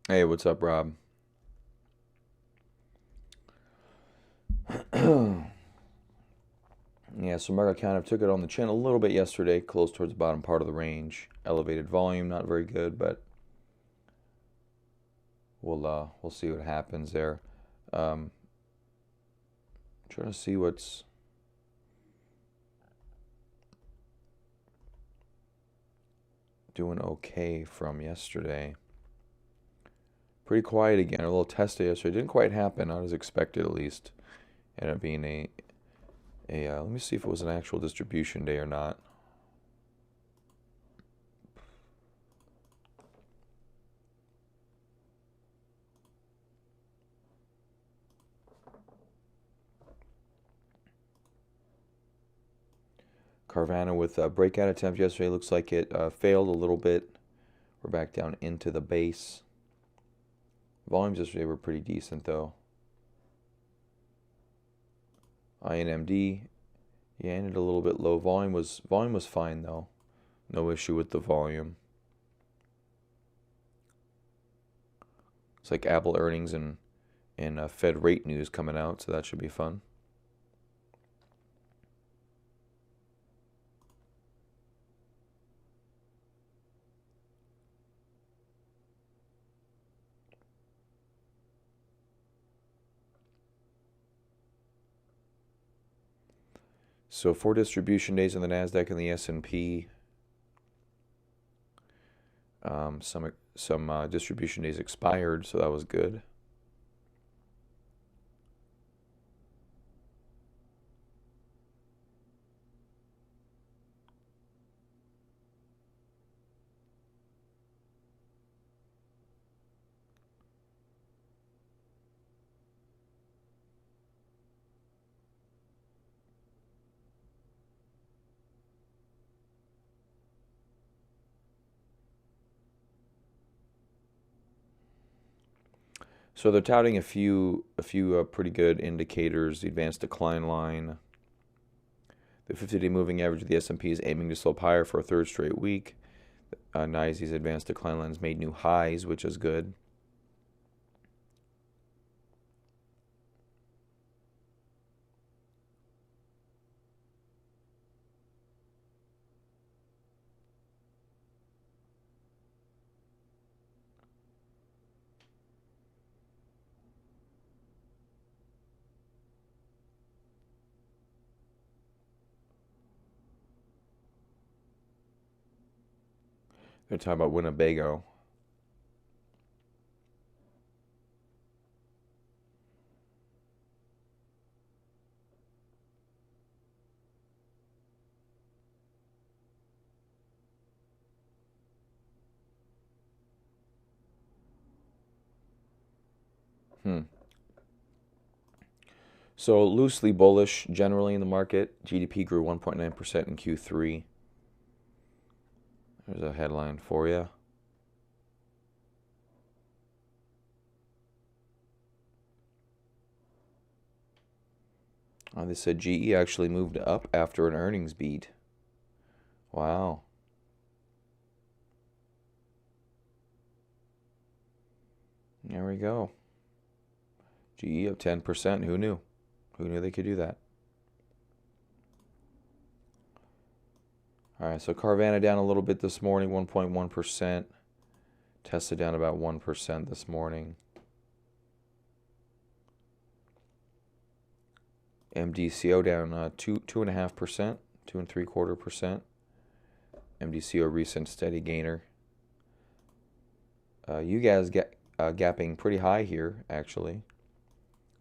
Hey, what's up, Rob? Yeah, so market kind of took it on the chin a little bit yesterday, closed towards the bottom part of the range. Elevated volume, not very good, but we'll see what happens there. Um, Trying to see what's doing okay from yesterday. Pretty quiet again. A little test yesterday. Didn't quite happen, not as expected at least. Ended up being a let me see if it was an actual distribution day or not. Carvana with a breakout attempt yesterday. Looks like it failed a little bit. We're back down into the base. Volumes yesterday were pretty decent though. INMD, yeah, ended a little bit low. Volume was fine though. No issue with the volume. It's like Apple earnings and Fed rate news coming out, so that should be fun. So 4 distribution days on the Nasdaq and the S&P. Some distribution days expired, so that was good. So they're touting a few pretty good indicators. The advanced decline line, the 50-day moving average of the S&P is aiming to slope higher for a third straight week. NYSE's advanced decline lines made new highs, which is good. They're talking about Winnebago. Hmm. So loosely bullish generally in the market. GDP grew 1.9% in Q3. There's a headline for you. They said GE actually moved up after an earnings beat. Wow. There we go. GE up 10%. Who knew? Who knew they could do that? All right, so Carvana down a little bit this morning, 1.1%. Tesla down about 1% this morning. MDCO down 2.5%, 2.75%. MDCO recent steady gainer. You guys get gapping pretty high here, actually.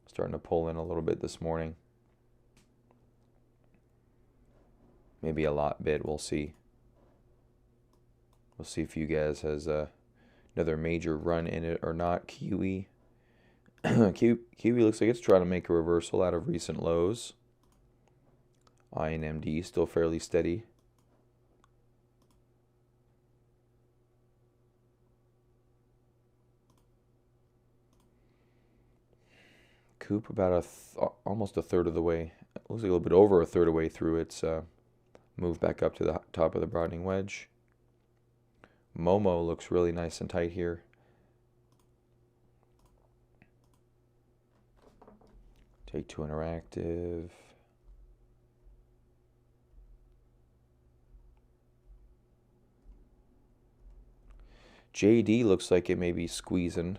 Starting to pull in a little bit this morning. Maybe a lot bit. We'll see. We'll see if you guys has another major run in it or not. Kiwi. Kiwi looks like it's trying to make a reversal out of recent lows. INMD still fairly steady. Coop about almost a third of the way. It looks like a little bit over a third of the way through its move back up to the top of the broadening wedge. Momo looks really nice and tight here. Take-Two Interactive. JD looks like it may be squeezing.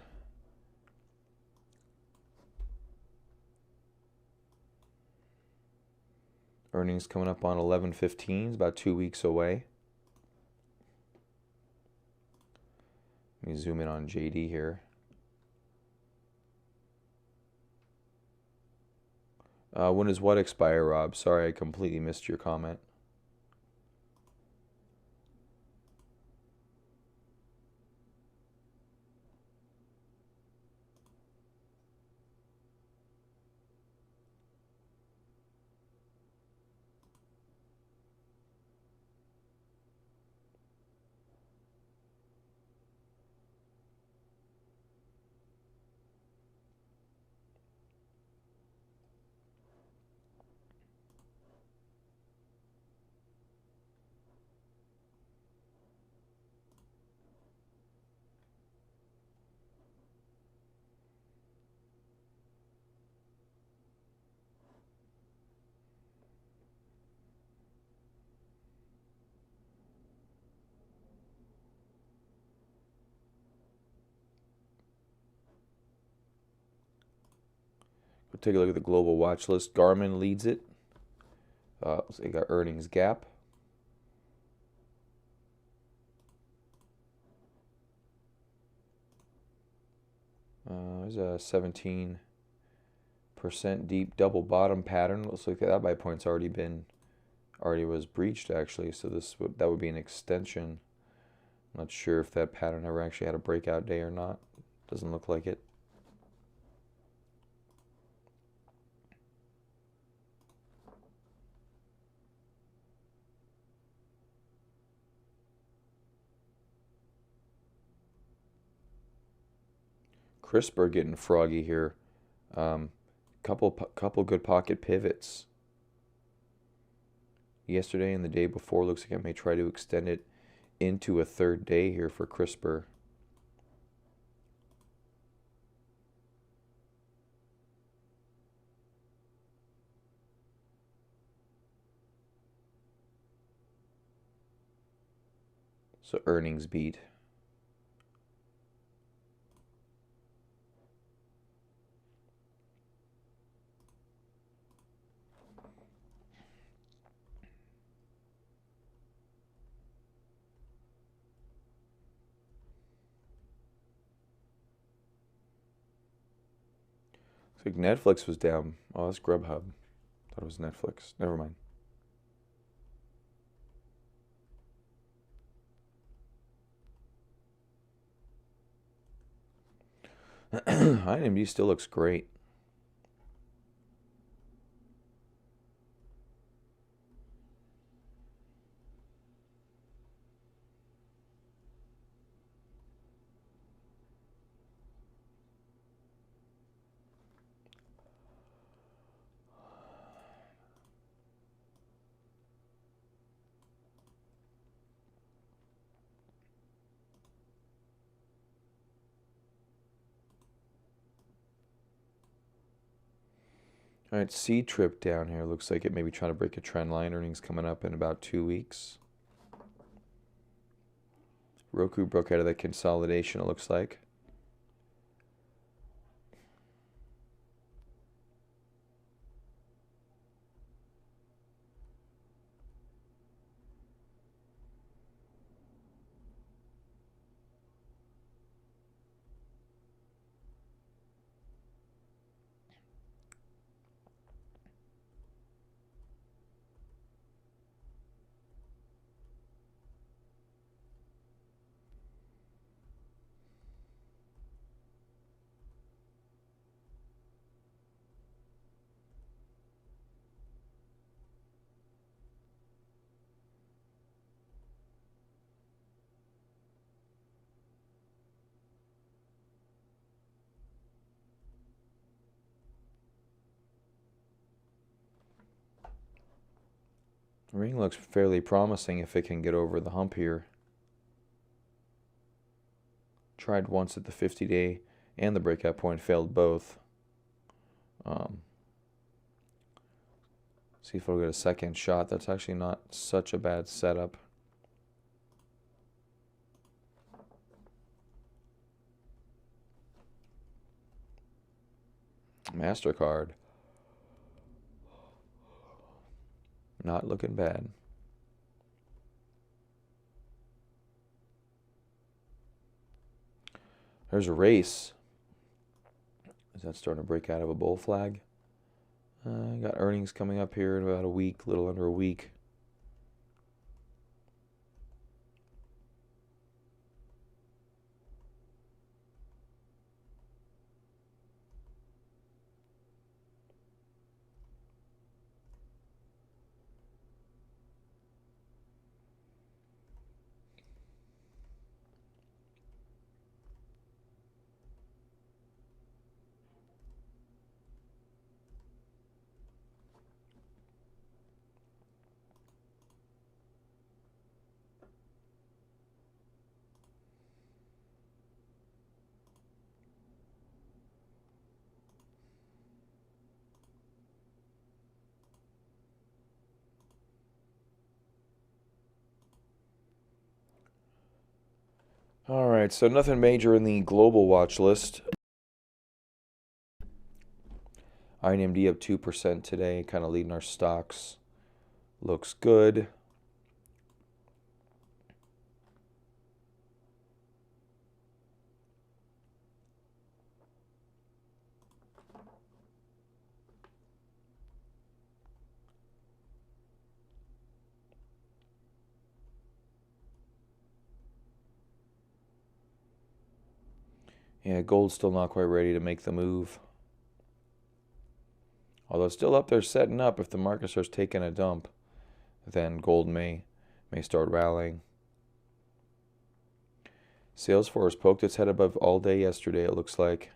Earnings coming up on 11/15, about 2 weeks away. Let me zoom in on JD here. When does what expire, Rob? Sorry, I completely missed your comment. We'll take a look at the global watch list. Garmin leads it. So they got earnings gap. There's a 17% deep double bottom pattern. Looks like that buy point's already was breached actually. So that would be an extension. I'm not sure if that pattern ever actually had a breakout day or not. Doesn't look like it. CRISPR getting froggy here. Couple good pocket pivots. Yesterday and the day before, looks like I may try to extend it into a third day here for CRISPR. So earnings beat. Looks like Netflix was down. Oh, that's Grubhub. Thought it was Netflix. Never mind. IMD still looks great. All right, C-Trip down here. Looks like it may be trying to break a trend line. Earnings coming up in about 2 weeks. Roku broke out of that consolidation, it looks like. Ring looks fairly promising if it can get over the hump here. Tried once at the 50-day and the breakout point, failed both. See if we'll get a second shot. That's actually not such a bad setup. MasterCard. Not looking bad. There's a race. Is that starting to break out of a bull flag? Got earnings coming up here in about a week, a little under a week. All right, so nothing major in the global watch list. INMD up 2% today, kind of leading our stocks. Looks good. Yeah, gold's still not quite ready to make the move. Although it's still up there setting up. If the market starts taking a dump, then gold may start rallying. Salesforce poked its head above all day yesterday, it looks like.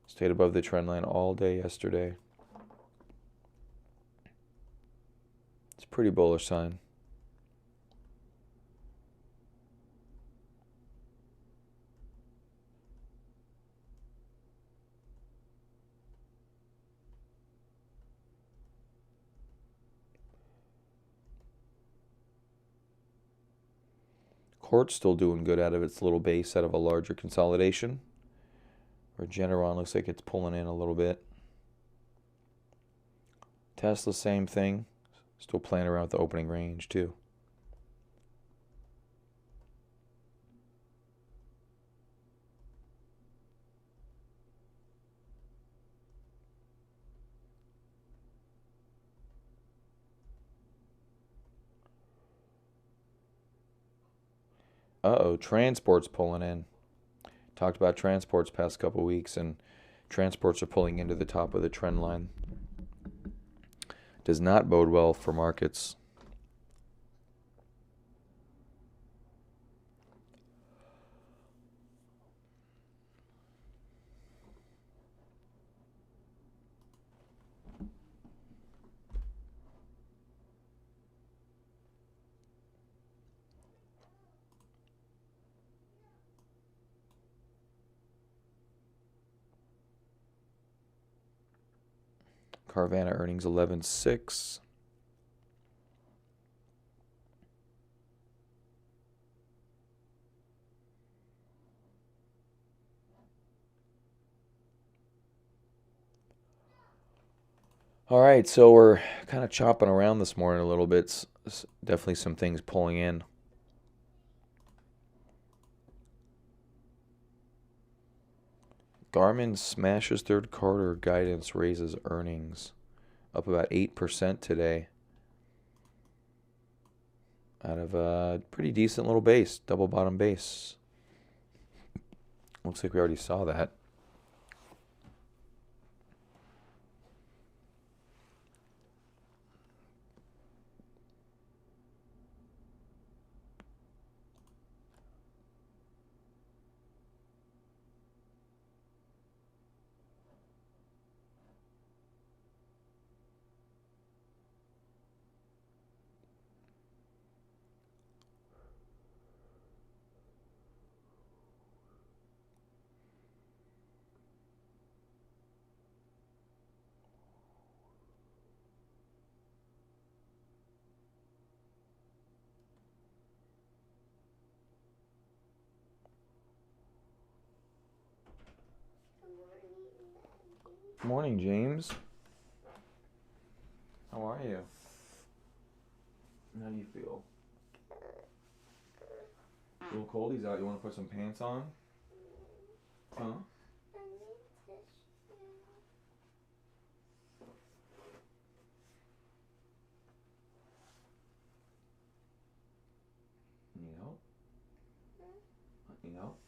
Stayed above the trend line all day yesterday. It's a pretty bullish sign. Quartz still doing good out of its little base, out of a larger consolidation. Regeneron looks like it's pulling in a little bit. Tesla, same thing. Still playing around with the opening range, too. Uh-oh, transport's pulling in. Talked about transports past couple weeks, and transports are pulling into the top of the trend line. Does not bode well for markets. Carvana earnings 11.6. All right, so we're kind of chopping around this morning a little bit. Definitely some things pulling in. Garmin smashes third quarter guidance, raises earnings. Up about 8% today. Out of a pretty decent little base, double bottom base. Looks like we already saw that. Morning, James. How are you? How do you feel? A little coldies out. You want to put some pants on? Huh? Need help? Need help?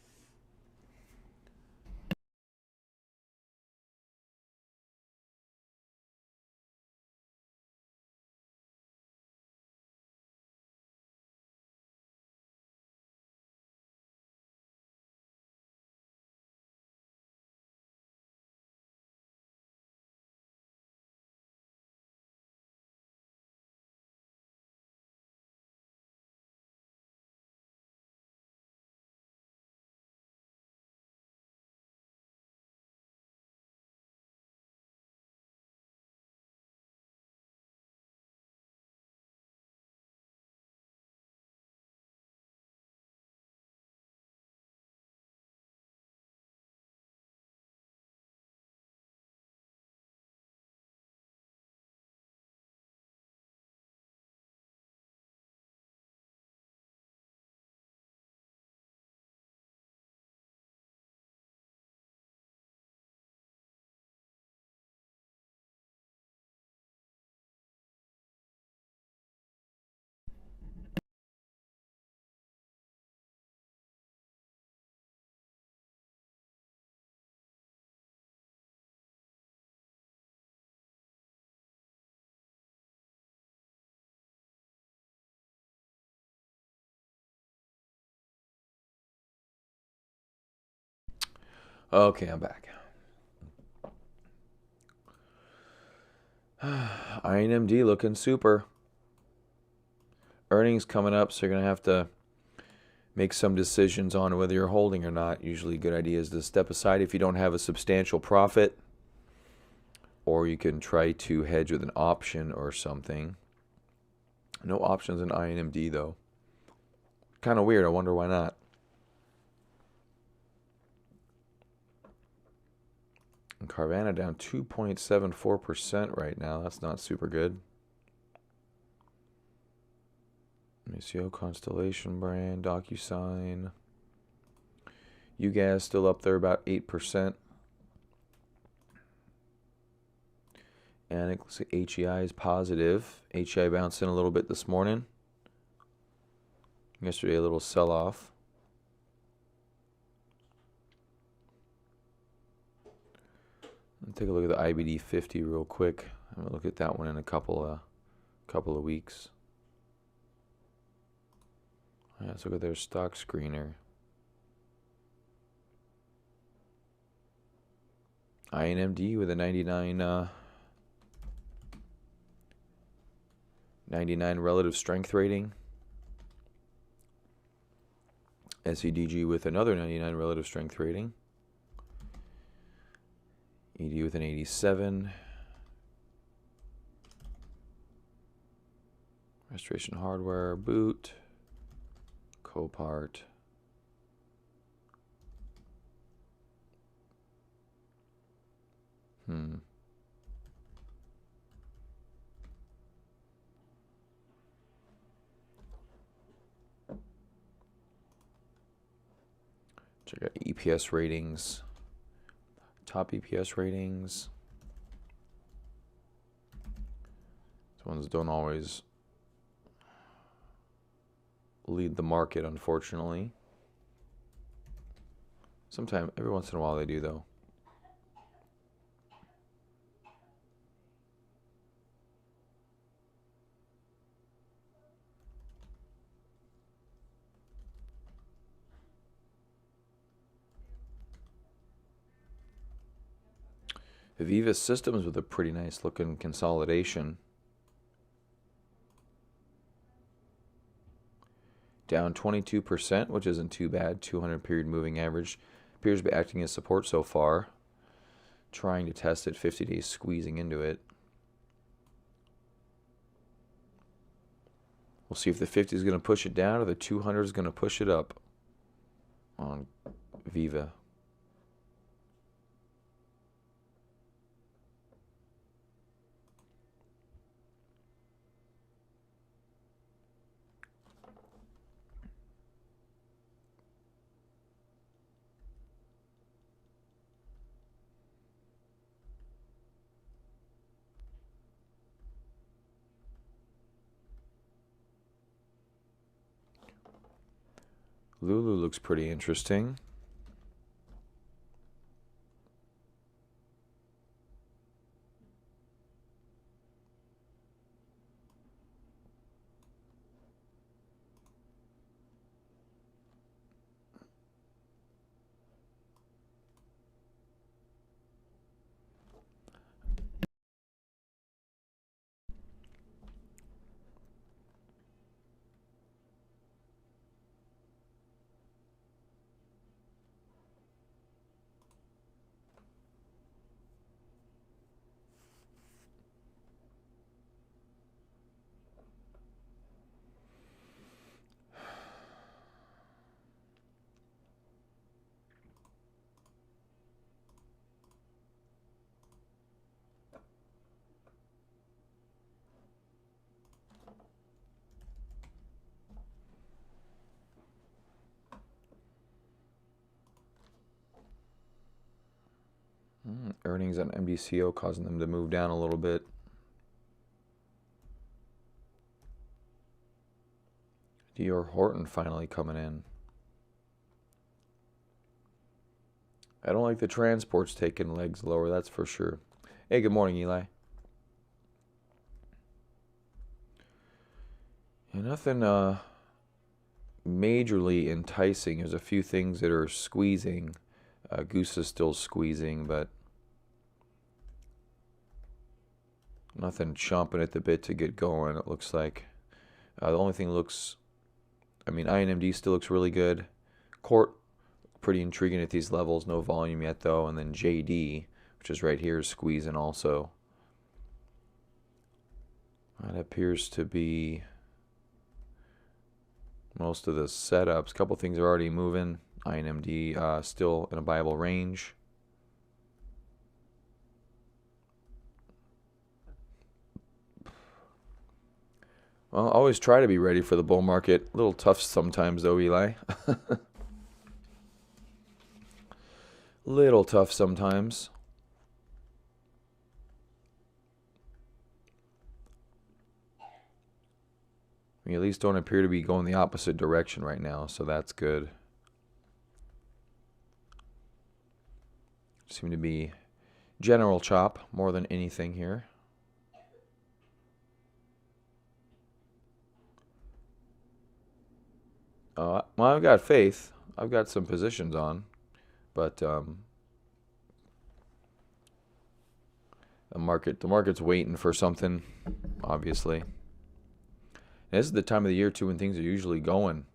Okay, I'm back. INMD looking super. Earnings coming up, so you're going to have to make some decisions on whether you're holding or not. Usually a good idea is to step aside if you don't have a substantial profit, or you can try to hedge with an option or something. No options in INMD though. Kind of weird. I wonder why not. And Carvana down 2.74% right now. That's not super good. Missio, Constellation Brand, DocuSign. UGAS still up there about 8%. And it looks like HEI is positive. HEI bounced in a little bit this morning. Yesterday a little sell-off. Let's take a look at the IBD 50 real quick. I'm gonna look at that one in a couple of weeks. Let's look at their stock screener. INMD with a 99 relative strength rating. SEDG with another 99 relative strength rating. ED with an 87. Restoration Hardware, Boot, Copart. Check out EPS ratings. Top EPS ratings. These ones don't always lead the market, unfortunately. Sometimes, every once in a while they do, though. Aviva Systems with a pretty nice looking consolidation. Down 22%, which isn't too bad. 200 period moving average appears to be acting as support so far. Trying to test it, 50 days squeezing into it. We'll see if the 50 is going to push it down or the 200 is going to push it up on Viva. Lulu looks pretty interesting. Earnings on MDCO causing them to move down a little bit. D.R. Horton finally coming in. I don't like the transports taking legs lower, that's for sure. Hey, good morning, Eli. Yeah, nothing majorly enticing. There's a few things that are squeezing. Goose is still squeezing, but nothing chomping at the bit to get going, it looks like. The only thing looks, INMD still looks really good. Court, pretty intriguing at these levels. No volume yet, though. And then JD, which is right here, is squeezing also. That appears to be most of the setups. A couple things are already moving. INMD still in a viable range. Well, always try to be ready for the bull market. A little tough sometimes, though, Eli. Little tough sometimes. We at least don't appear to be going the opposite direction right now, so that's good. Seem to be general chop more than anything here. Well, I've got faith. I've got some positions on, but the market's waiting for something, obviously. And this is the time of the year too when things are usually going.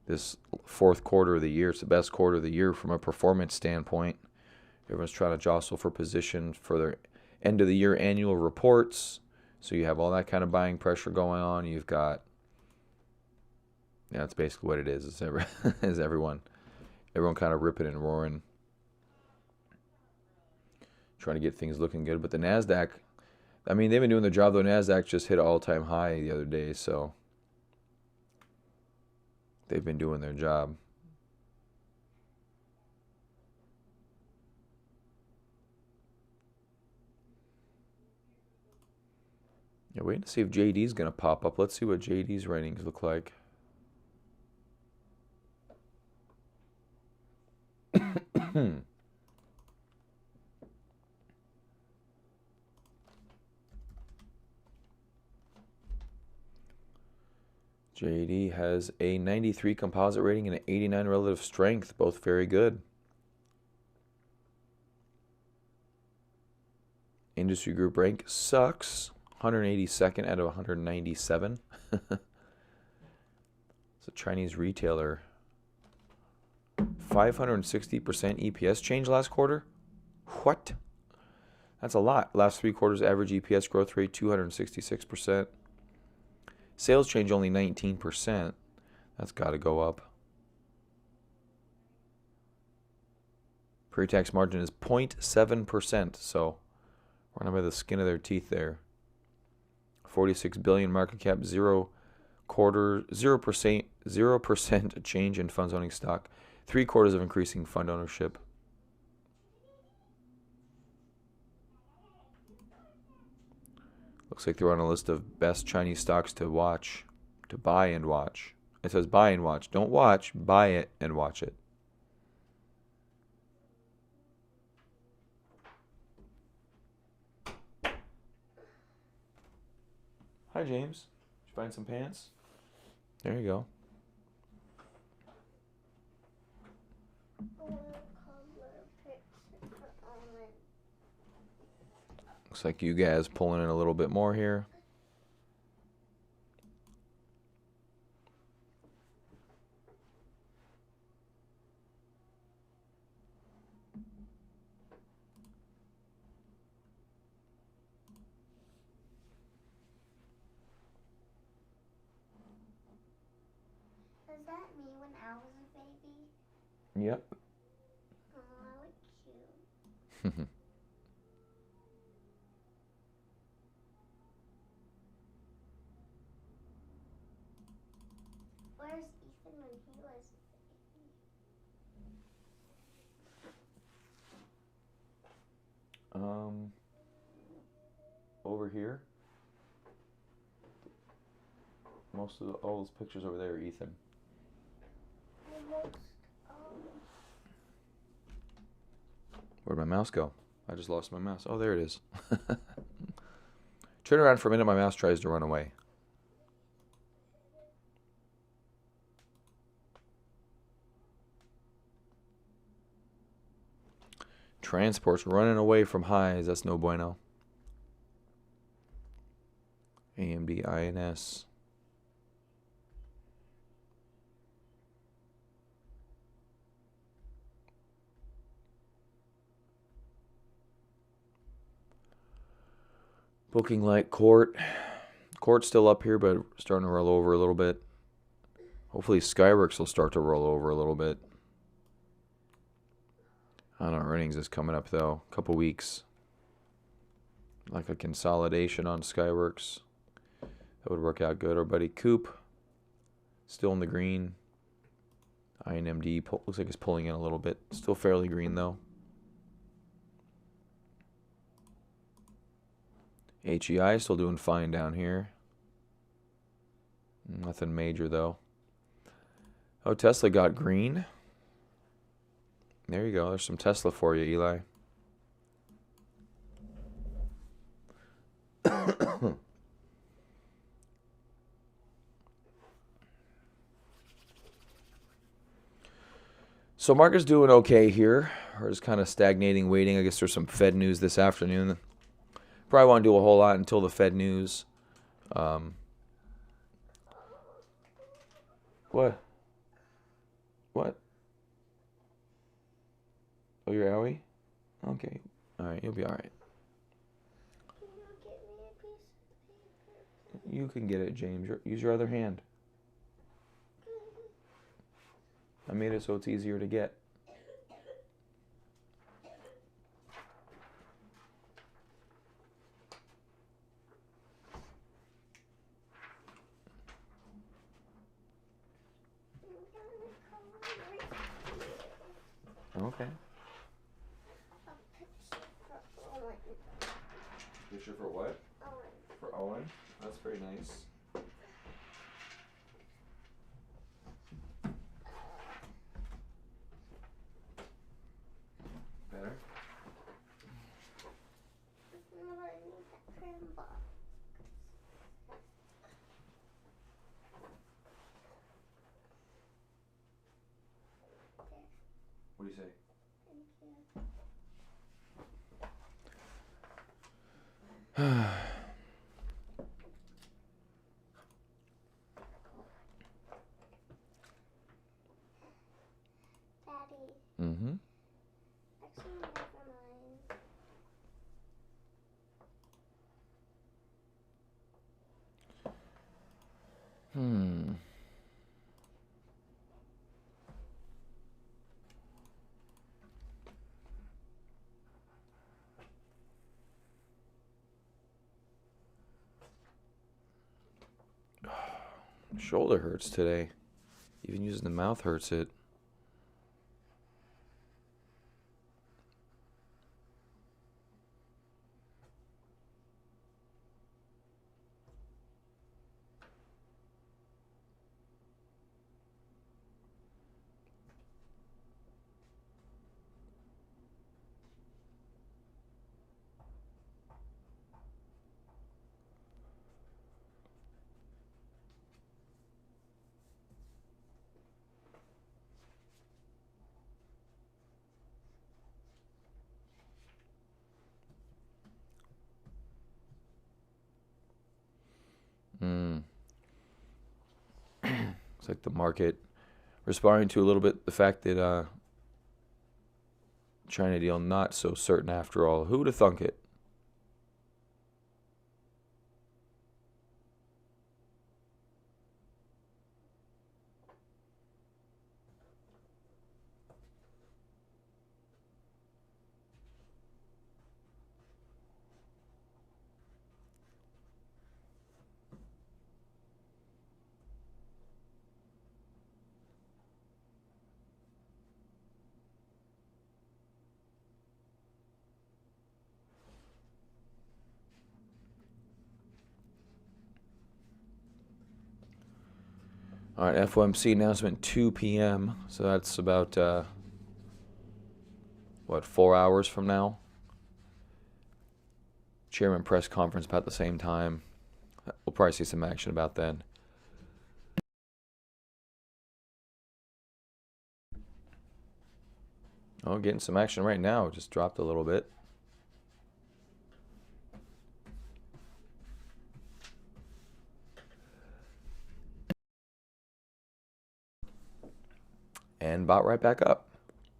This fourth quarter of the year, it's the best quarter of the year from a performance standpoint. Everyone's trying to jostle for position for their end of the year annual reports. So you have all that kind of buying pressure going on. You've got, that's basically what it is. It's everyone kind of ripping and roaring, trying to get things looking good. But the NASDAQ, they've been doing their job, though. NASDAQ just hit an all-time high the other day, so they've been doing their job. Yeah, waiting to see if JD's going to pop up. Let's see what JD's ratings look like. JD has a 93 composite rating and an 89 relative strength, both very good. Industry group rank sucks, 182nd out of 197. It's a Chinese retailer. 560% EPS change last quarter? What? That's a lot. Last 3 quarters average EPS growth rate 266%. Sales change only 19%. That's got to go up. Pre-tax margin is 0.7%, so running by the skin of their teeth there. 46 billion market cap, 0% change in funds owning stock. 3 quarters of increasing fund ownership. Looks like they're on a list of best Chinese stocks to watch, to buy and watch. It says buy and watch. Don't watch, buy it and watch it. Hi, James. Did you find some pants? There you go. Looks like you guys pulling in a little bit more here. Is that me when I was a baby? Yep. Oh, I look cute. Where's Ethan when he was a baby? Over here. Most of all those pictures over there are Ethan. Where'd my mouse go? I just lost my mouse. Oh, there it is. Turn around for a minute. My mouse tries to run away. Transport's running away from highs. That's no bueno. AMD INS. Booking Light Court. Court's still up here, but starting to roll over a little bit. Hopefully Skyworks will start to roll over a little bit. I don't know, earnings is coming up though. A couple weeks. Like a consolidation on Skyworks. That would work out good. Our buddy Coop, still in the green. INMD looks like it's pulling in a little bit. Still fairly green though. HEI still doing fine down here. Nothing major though. Oh, Tesla got green. There you go. There's some Tesla for you, Eli. So market's doing okay here. Or just kind of stagnating, waiting. I guess there's some Fed news this afternoon. Probably won't do a whole lot until the Fed news. What? What? Oh, you're owie? Okay. All right, you'll be all right. Can you get me a piece of paper? You can get it, James. Use your other hand. I made it so it's easier to get. Okay. A picture for Owen. Picture for what? Owen. For Owen? That's very nice. Better? No, I need that crayon box. There. What do you say? Thank you. Daddy. Mm-hmm. Actually, never mind. Hmm. Shoulder hurts today. Even using the mouth hurts it. Mm. It's like the market responding to a little bit the fact that China deal not so certain after all. Who'd have thunk it? All right, FOMC announcement 2 p.m. So that's about what, 4 hours from now? Chairman press conference about the same time. We'll probably see some action about then. Oh, getting some action right now. It just dropped a little bit. And bought right back up.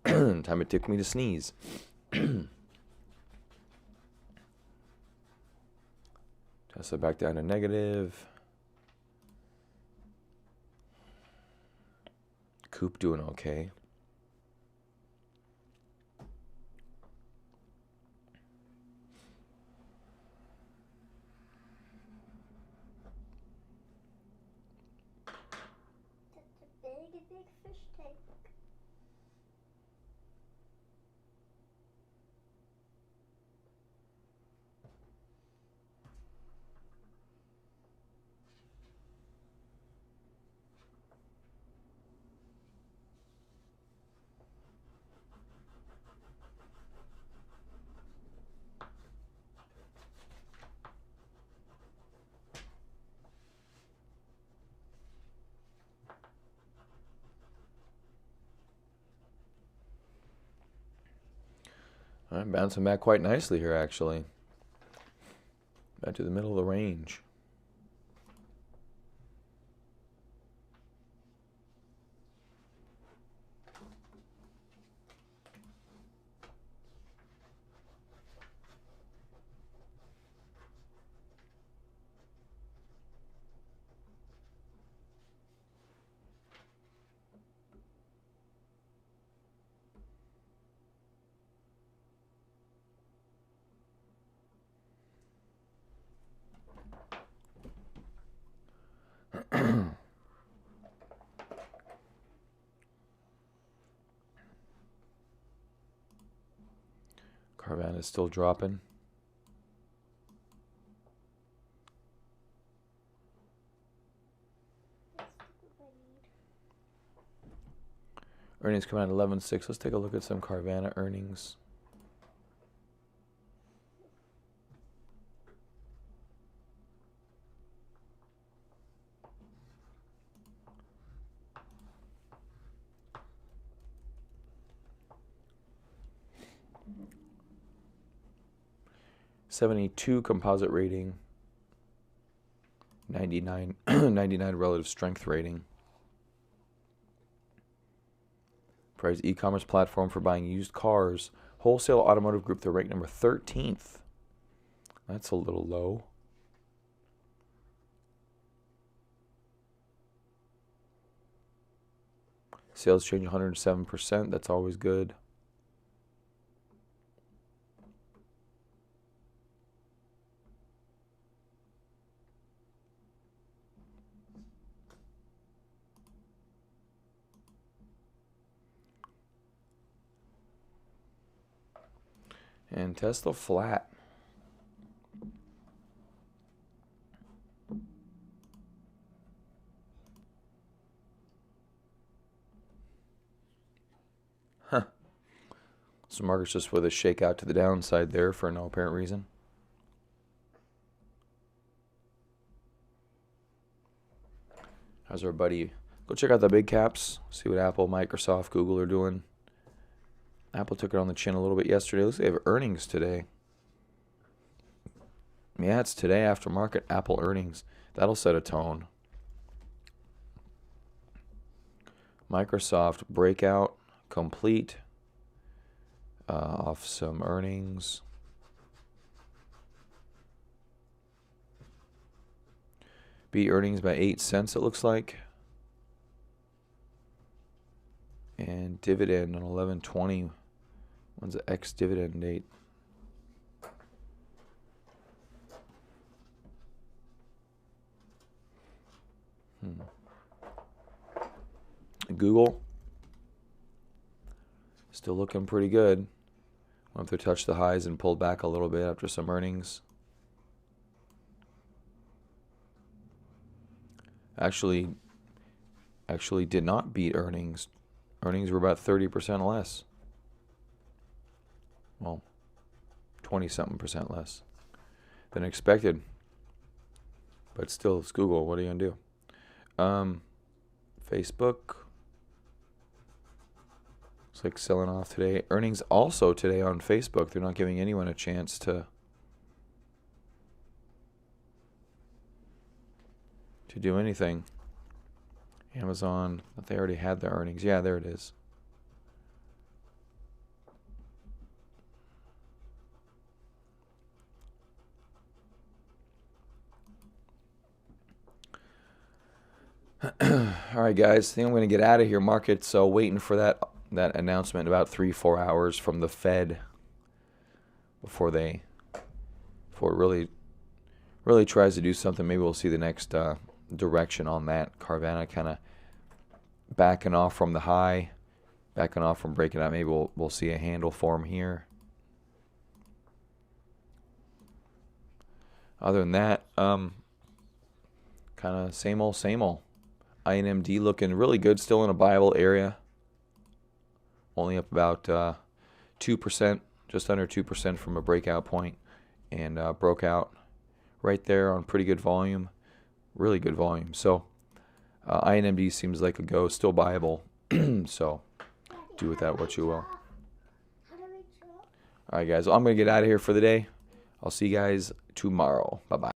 Time it took me to sneeze. Tesla back down to negative. Coop doing okay. That's a big fish tank. All right, bouncing back quite nicely here, actually. Back to the middle of the range. Carvana is still dropping. Earnings come out at 11.6. Let's take a look at some Carvana earnings. .72 composite rating. 99 relative strength rating. Price e-commerce platform for buying used cars. Wholesale automotive group, they're ranked number 13th. That's a little low. Sales change 107%. That's always good. And Tesla flat. Huh. So market's just with a shakeout to the downside there for no apparent reason. How's everybody? Go check out the big caps. See what Apple, Microsoft, Google are doing. Apple took it on the chin a little bit yesterday. Looks like they have earnings today. Yeah, it's today after market Apple earnings. That'll set a tone. Microsoft breakout complete off some earnings. Beat earnings by 8 cents, it looks like. And dividend on 11/20. When's the ex-dividend date? Google still looking pretty good. Went up to touch the highs and pulled back a little bit after some earnings. Actually did not beat earnings. Earnings were about 30% less. Well, 20-something% less than expected. But still, it's Google. What are you going to do? Facebook. It's like selling off today. Earnings also today on Facebook. They're not giving anyone a chance to do anything. Amazon, they already had their earnings. Yeah, there it is. All right, guys. I think I'm going to get out of here. Market, so waiting for that announcement in about 3-4 hours from the Fed before it really tries to do something. Maybe we'll see the next direction on that. Carvana kind of backing off from the high, backing off from breaking out. Maybe we'll see a handle form here. Other than that, kind of same old. INMD looking really good, still in a buyable area. Only up about 2%, just under 2% from a breakout point, and broke out right there on pretty good volume, really good volume. So INMD seems like a go, still buyable. So do with that what you will. All right, guys. Well, I'm going to get out of here for the day. I'll see you guys tomorrow. Bye-bye.